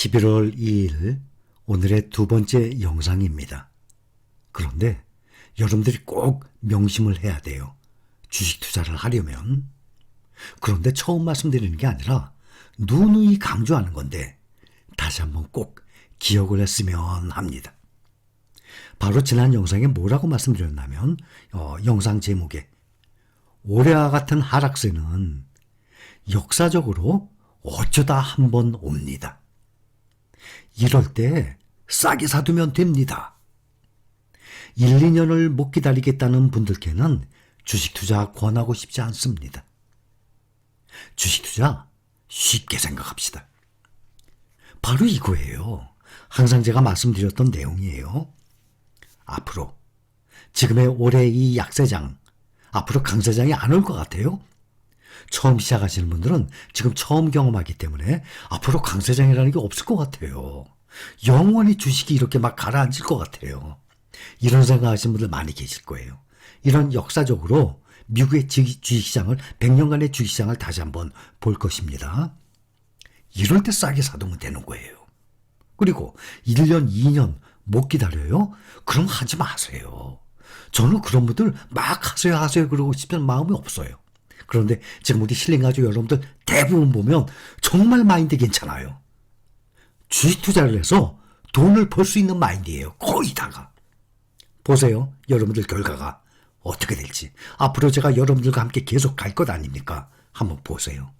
11월 2일 오늘의 두 번째 영상입니다. 그런데 여러분들이 꼭 명심을 해야 돼요. 주식 투자를 하려면. 그런데 처음 말씀드리는 게 아니라 누누이 강조하는 건데 다시 한번 꼭 기억을 했으면 합니다. 바로 지난 영상에 뭐라고 말씀드렸냐면 영상 제목에 올해와 같은 하락세는 역사적으로 어쩌다 한 번 옵니다. 이럴 때 싸게 사두면 됩니다. 1, 2년을 못 기다리겠다는 분들께는 주식 투자 권하고 싶지 않습니다. 주식 투자 쉽게 생각합시다. 바로 이거예요. 항상 제가 말씀드렸던 내용이에요. 앞으로 지금의 올해 이 약세장, 앞으로 강세장이 안 올 것 같아요. 처음 시작하시는 분들은 지금 처음 경험하기 때문에 앞으로 강세장이라는 게 없을 것 같아요. 영원히 주식이 이렇게 막 가라앉을 것 같아요. 이런 생각하시는 분들 많이 계실 거예요. 이런 역사적으로 미국의 주식시장을 100년간의 주식시장을 다시 한번 볼 것입니다. 이럴 때 싸게 사두면 되는 거예요. 그리고 1년, 2년 못 기다려요? 그럼 하지 마세요. 저는 그런 분들 막 하세요 그러고 싶은 마음이 없어요. 그런데 지금 우리 실링 가족 여러분들 대부분 보면 정말 마인드 괜찮아요. 주식 투자를 해서 돈을 벌 수 있는 마인드예요. 거의 다가. 보세요. 여러분들 결과가 어떻게 될지. 앞으로 제가 여러분들과 함께 계속 갈 것 아닙니까? 한번 보세요.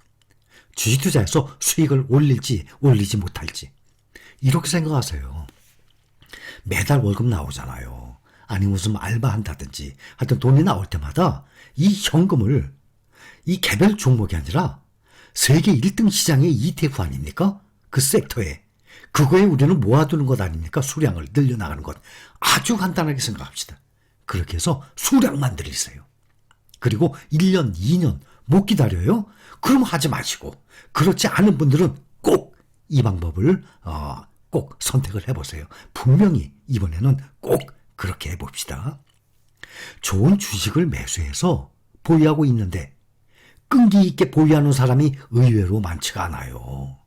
주식 투자해서 수익을 올릴지 올리지 못할지. 이렇게 생각하세요. 매달 월급 나오잖아요. 아니 무슨 알바한다든지 하여튼 돈이 나올 때마다 이 현금을 이 개별 종목이 아니라 세계 1등 시장의 ETF 아닙니까? 그 섹터에. 그거에 우리는 모아두는 것 아닙니까? 수량을 늘려나가는 것. 아주 간단하게 생각합시다. 그렇게 해서 수량만 늘리세요. 그리고 1년, 2년 못 기다려요? 그럼 하지 마시고. 그렇지 않은 분들은 꼭 이 방법을 꼭 선택을 해보세요. 분명히 이번에는 꼭 그렇게 해봅시다. 좋은 주식을 매수해서 보유하고 있는데 끈기 있게 보유하는 사람이 의외로 많지가 않아요.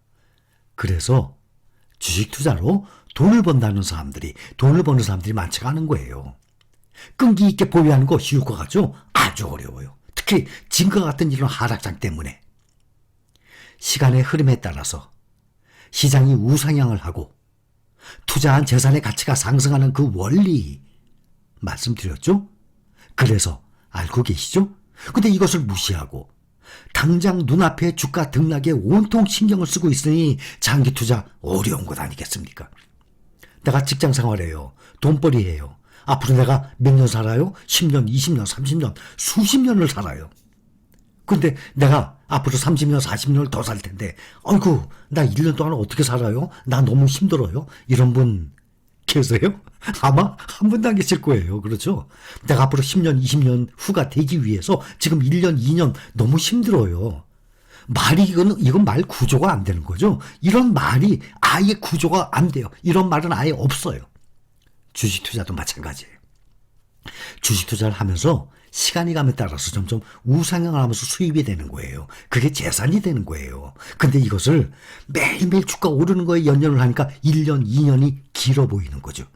그래서 주식 투자로 돈을 버는 사람들이 많지가 않은 거예요. 끈기 있게 보유하는 거 쉬울 것 같죠? 아주 어려워요. 특히 지금과 같은 이런 하락장 때문에. 시간의 흐름에 따라서 시장이 우상향을 하고 투자한 재산의 가치가 상승하는 그 원리 말씀드렸죠? 그래서 알고 계시죠? 근데 이것을 무시하고 당장 눈앞에 주가 등락에 온통 신경을 쓰고 있으니 장기 투자 어려운 것 아니겠습니까? 내가 직장 생활해요. 돈벌이해요. 앞으로 내가 몇 년 살아요? 10년, 20년, 30년, 수십 년을 살아요. 근데 내가 앞으로 30년, 40년을 더 살 텐데 아이고 나 1년 동안 어떻게 살아요? 나 너무 힘들어요. 이런 분 계세요? 아마 한 분도 안 계실 거예요. 그렇죠? 내가 앞으로 10년, 20년 후가 되기 위해서 지금 1년, 2년 너무 힘들어요. 이건 말 구조가 안 되는 거죠. 이런 말이 아예 구조가 안 돼요. 이런 말은 아예 없어요. 주식 투자도 마찬가지예요. 주식 투자를 하면서 시간이 감에 따라서 점점 우상향을 하면서 수입이 되는 거예요. 그게 재산이 되는 거예요. 근데 이것을 매일매일 주가 오르는 거에 연연을 하니까 1년, 2년이 길어 보이는 거죠.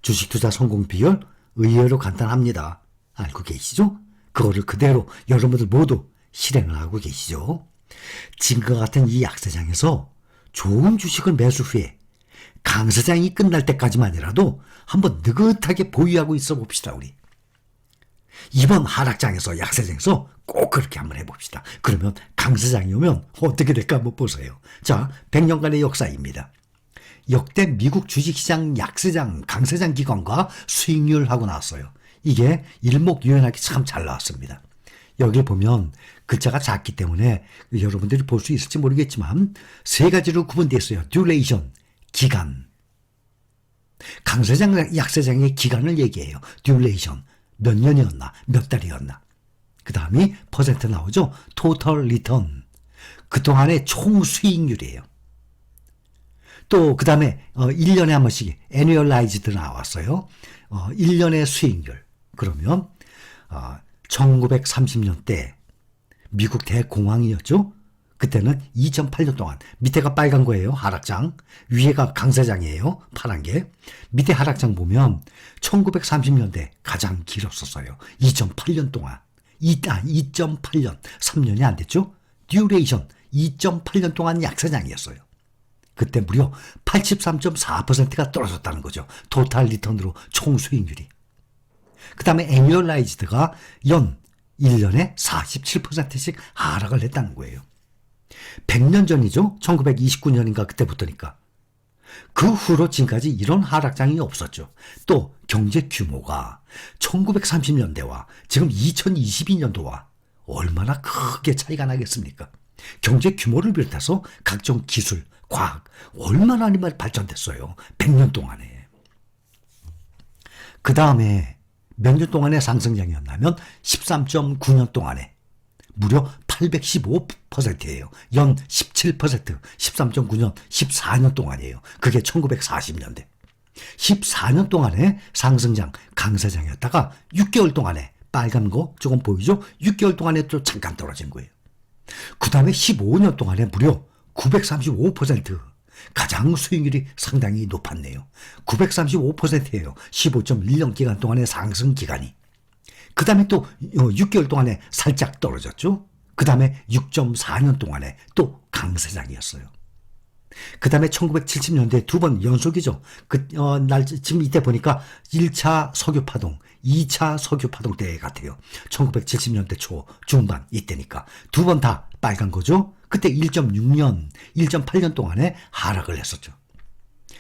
주식 투자 성공 비율 의외로 간단합니다. 알고 계시죠? 그거를 그대로 여러분들 모두 실행을 하고 계시죠? 지금과 같은 이 약세장에서 좋은 주식을 매수 후에 강세장이 끝날 때까지만이라도 한번 느긋하게 보유하고 있어 봅시다, 우리. 이번 하락장에서 약세장에서 꼭 그렇게 한번 해봅시다. 그러면 강세장이 오면 어떻게 될까 한번 보세요. 자, 100년간의 역사입니다. 역대 미국 주식시장 약세장, 강세장 기간과 수익률 하고 나왔어요. 이게 일목요연하게 참 잘 나왔습니다. 여기 보면 글자가 작기 때문에 여러분들이 볼 수 있을지 모르겠지만 세 가지로 구분되어 있어요. 듀레이션, 기간. 강세장, 약세장의 기간을 얘기해요. 듀레이션. 몇 년이었나, 몇 달이었나. 그 다음이 퍼센트 나오죠. 토탈 리턴. 그동안의 총 수익률이에요. 또 그 다음에 1년에 한 번씩 애니얼라이즈드 나왔어요. 1년의 수익률. 그러면 1930년대 미국 대공황이었죠. 그때는 2008년 동안 밑에가 빨간 거예요. 하락장. 위에가 강세장이에요. 파란 게. 밑에 하락장 보면 1930년대 가장 길었었어요. 2008년 동안. 2.8년. 3년이 안 됐죠? 듀레이션 2.8년 동안 약세장이었어요. 그때 무려 83.4%가 떨어졌다는 거죠. 토탈 리턴으로 총 수익률이. 그 다음에 애뉴얼라이즈드가 연 1년에 47%씩 하락을 했다는 거예요. 100년 전이죠. 1929년인가 그때부터니까. 그 후로 지금까지 이런 하락장이 없었죠. 또 경제 규모가 1930년대와 지금 2022년도와 얼마나 크게 차이가 나겠습니까? 경제 규모를 비롯해서 각종 기술, 과학 얼마나 발전됐어요. 100년 동안에. 그 다음에 몇 년 동안의 상승장이었냐면 13.9년 동안에 무려 815%예요. 연 17%, 13.9년, 14년 동안이에요. 그게 1940년대. 14년 동안의 상승장, 강세장이었다가 6개월 동안에 빨간 거 조금 보이죠? 6개월 동안에 또 잠깐 떨어진 거예요. 그 다음에 15년 동안에 무려 935%, 가장 수익률이 상당히 높았네요. 935%예요. 15.1년 기간 동안의 상승 기간이. 그 다음에 또 6개월 동안에 살짝 떨어졌죠. 그 다음에 6.4년 동안에 또 강세장이었어요. 그 다음에 1970년대 두 번 연속이죠. 지금 이때 보니까 1차 석유파동, 2차 석유파동 때 같아요. 1970년대 초, 중반 이때니까. 두 번 다 빨간 거죠. 그때 1.6년, 1.8년 동안에 하락을 했었죠.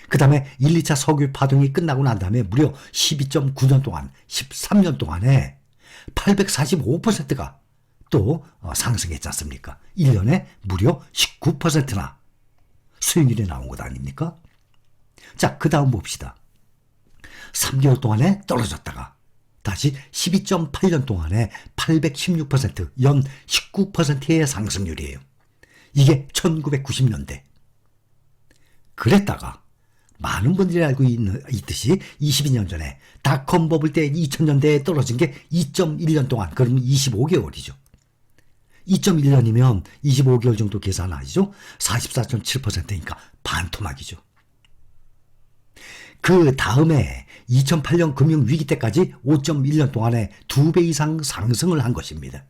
그 다음에 1, 2차 석유파동이 끝나고 난 다음에 무려 12.9년 동안, 13년 동안에 845%가 또 상승했지 않습니까? 1년에 무려 19%나 수익률이 나온 것 아닙니까? 자, 그 다음 봅시다. 3개월 동안에 떨어졌다가 다시 12.8년 동안에 816%, 연 19%의 상승률이에요. 이게 1990년대. 그랬다가 많은 분들이 알고 있듯이 22년 전에 닷컴 버블 때 2000년대에 떨어진 게 2.1년 동안, 그러면 25개월이죠. 2.1년이면 25개월 정도 계산하시죠? 44.7%니까 반토막이죠. 그 다음에 2008년 금융위기 때까지 5.1년 동안에 2배 이상 상승을 한 것입니다.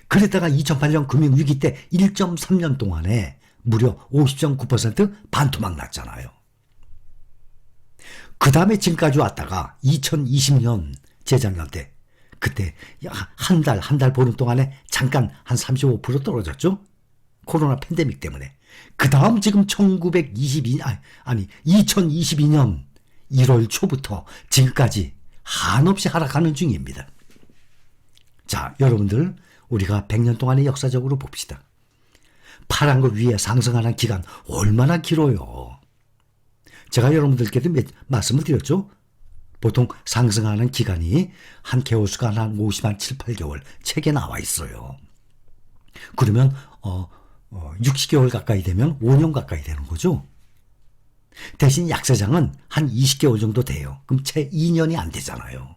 그랬다가 2008년 금융위기 때 1.3년 동안에 무려 50.9% 반토막 났잖아요. 그 다음에 지금까지 왔다가 2020년 재작년 때 그때 한 달 보름 동안에 잠깐 한 35% 떨어졌죠. 코로나 팬데믹 때문에. 그 다음 지금 2022년 1월 초부터 지금까지 한없이 하락하는 중입니다. 자, 여러분들 우리가 100년 동안의 역사적으로 봅시다. 파란 거 위에 상승하는 기간 얼마나 길어요. 제가 여러분들께도 말씀을 드렸죠. 보통 상승하는 기간이 한 개월수가 한 50한 7, 8개월 책에 나와 있어요. 그러면 60개월 가까이 되면 5년 가까이 되는 거죠. 대신 약세장은 한 20개월 정도 돼요. 그럼 채 2년이 안 되잖아요.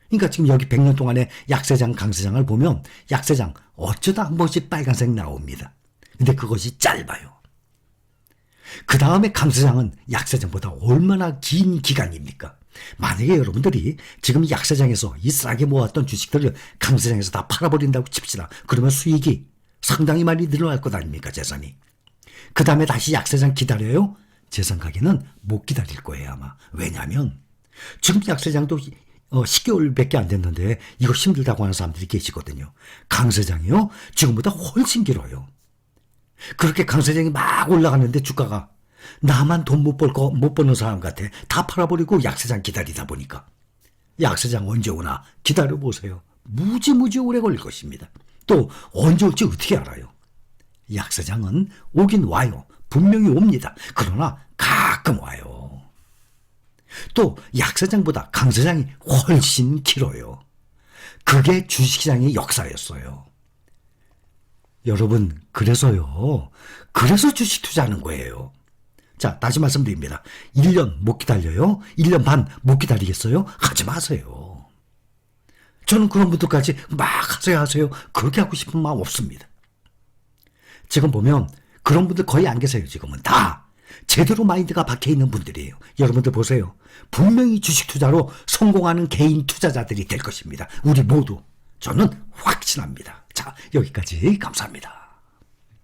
그러니까 지금 여기 100년 동안의 약세장, 강세장을 보면 약세장 어쩌다 한 번씩 빨간색 나옵니다. 근데 그것이 짧아요. 그 다음에 강세장은 약세장보다 얼마나 긴 기간입니까? 만약에 여러분들이 지금 약세장에서 이 싸게 모았던 주식들을 강세장에서 다 팔아버린다고 칩시다. 그러면 수익이 상당히 많이 늘어날 것 아닙니까, 재산이. 그 다음에 다시 약세장 기다려요? 제 생각에는 못 기다릴 거예요, 아마. 왜냐하면 지금 약세장도 10개월밖에 안 됐는데 이거 힘들다고 하는 사람들이 계시거든요. 강세장이요? 지금보다 훨씬 길어요. 그렇게 강세장이 막 올라가는데 주가가 나만 돈 못 버는 사람 같아. 다 팔아버리고 약세장 기다리다 보니까. 약세장 언제 오나 기다려보세요. 무지무지 오래 걸릴 것입니다. 또 언제 올지 어떻게 알아요? 약세장은 오긴 와요. 분명히 옵니다. 그러나 가끔 와요. 또 약세장보다 강세장이 훨씬 길어요. 그게 주식시장의 역사였어요. 여러분, 그래서 주식 투자하는 거예요. 자, 다시 말씀드립니다. 1년 못 기다려요? 1년 반 못 기다리겠어요? 하지 마세요. 저는 그런 분들까지 막 하세요. 그렇게 하고 싶은 마음 없습니다. 지금 보면 그런 분들 거의 안 계세요. 지금은 다 제대로 마인드가 박혀있는 분들이에요. 여러분들 보세요. 분명히 주식 투자로 성공하는 개인 투자자들이 될 것입니다. 우리 모두. 저는 확신합니다. 자, 여기까지 감사합니다.